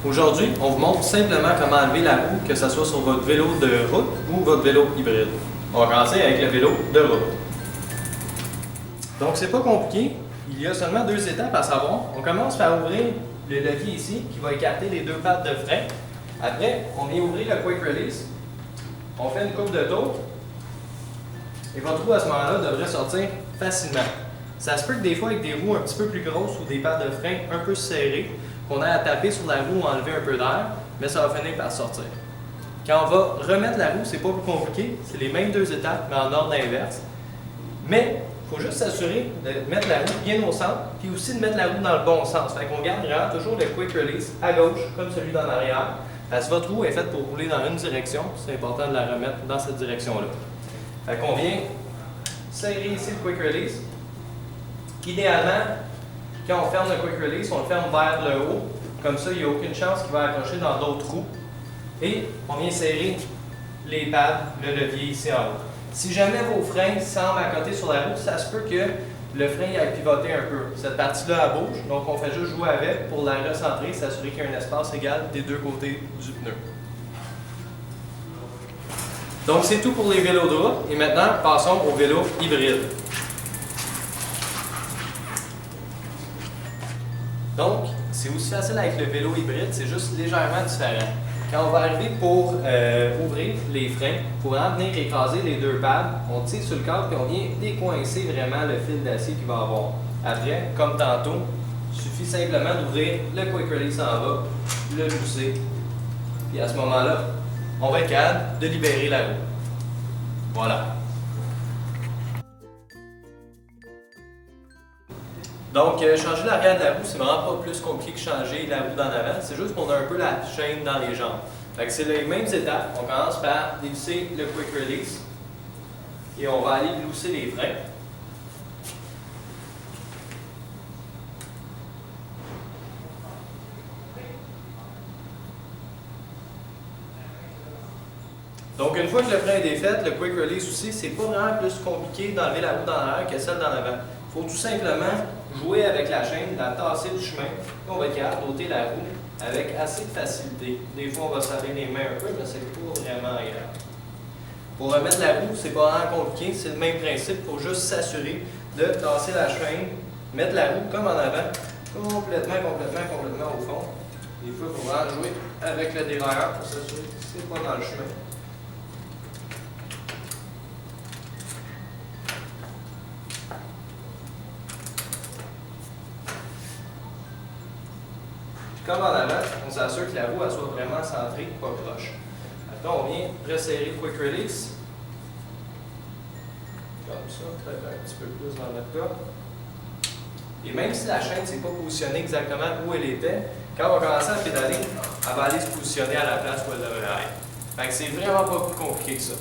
Aujourd'hui, on vous montre simplement comment enlever la roue, que ce soit sur votre vélo de route ou votre vélo hybride. On va commencer avec le vélo de route. Donc, c'est pas compliqué. Il y a seulement deux étapes à savoir. On commence par ouvrir le levier ici, qui va écarter les deux pattes de frein. Après, on vient ouvrir le Quick Release. On fait une coupe de tour. Et votre roue, à ce moment-là, devrait sortir facilement. Ça se peut que des fois, avec des roues un petit peu plus grosses ou des pattes de frein un peu serrées, qu'on ait à taper sur la roue ou enlever un peu d'air, mais ça va finir par sortir. Quand on va remettre la roue, c'est pas plus compliqué, c'est les mêmes deux étapes, mais en ordre inverse. Mais il faut juste s'assurer de mettre la roue bien au centre, puis aussi de mettre la roue dans le bon sens. Fait qu'on garde vraiment toujours le Quick Release à gauche, comme celui d'en arrière. Parce que votre roue est faite pour rouler dans une direction, c'est important de la remettre dans cette direction-là. Fait qu'on vient serrer ici le Quick Release. Idéalement, quand on ferme le Quick Release, on le ferme vers le haut. Comme ça, il n'y a aucune chance qu'il va accrocher dans d'autres roues. Et on vient serrer les pads, le levier ici en haut. Si jamais vos freins semblent à côté sur la roue, ça se peut que le frein aille pivoter un peu. Cette partie-là, elle bouge, donc on fait juste jouer avec pour la recentrer, s'assurer qu'il y a un espace égal des deux côtés du pneu. Donc c'est tout pour les vélos de route. Et maintenant, passons aux vélos hybrides. Donc, c'est aussi facile avec le vélo hybride, c'est juste légèrement différent. Quand on va arriver pour ouvrir les freins, pour vraiment venir écraser les deux pads, on tire sur le cadre et on vient décoincer vraiment le fil d'acier qu'il va avoir. Après, comme tantôt, il suffit simplement d'ouvrir le Quick Release en bas, le pousser, puis à ce moment-là, on va être capable de libérer la roue. Voilà. Donc, changer l'arrière de la roue, c'est vraiment pas plus compliqué que changer la roue d'en avant. C'est juste qu'on a un peu la chaîne dans les jambes. Fait que c'est les mêmes étapes. On commence par dévisser le Quick Release. Et on va aller lousser les freins. Donc, une fois que le frein est défait, le Quick Release aussi, c'est pas vraiment plus compliqué d'enlever la roue dans l'arrière que celle d'en avant. Il faut tout simplement jouer avec la chaîne, la tasser du chemin, et on va être capable d'ôter la roue avec assez de facilité. Des fois, on va serrer les mains un peu, mais c'est pas vraiment agréable. Pour remettre la roue, c'est pas vraiment compliqué, c'est le même principe. Il faut juste s'assurer de tasser la chaîne, mettre la roue comme en avant, complètement au fond. Des fois, il faut vraiment jouer avec le dérailleur pour s'assurer que c'est pas dans le chemin. Comme en avant, on s'assure que la roue elle soit vraiment centrée, pas proche. Après, on vient resserrer le Quick Release. Comme ça, peut-être un petit peu plus dans notre cas. Et même si la chaîne ne s'est pas positionnée exactement où elle était, quand on va commencer à pédaler, elle va aller se positionner à la place où elle devrait être. Fait que c'est vraiment pas plus compliqué que ça.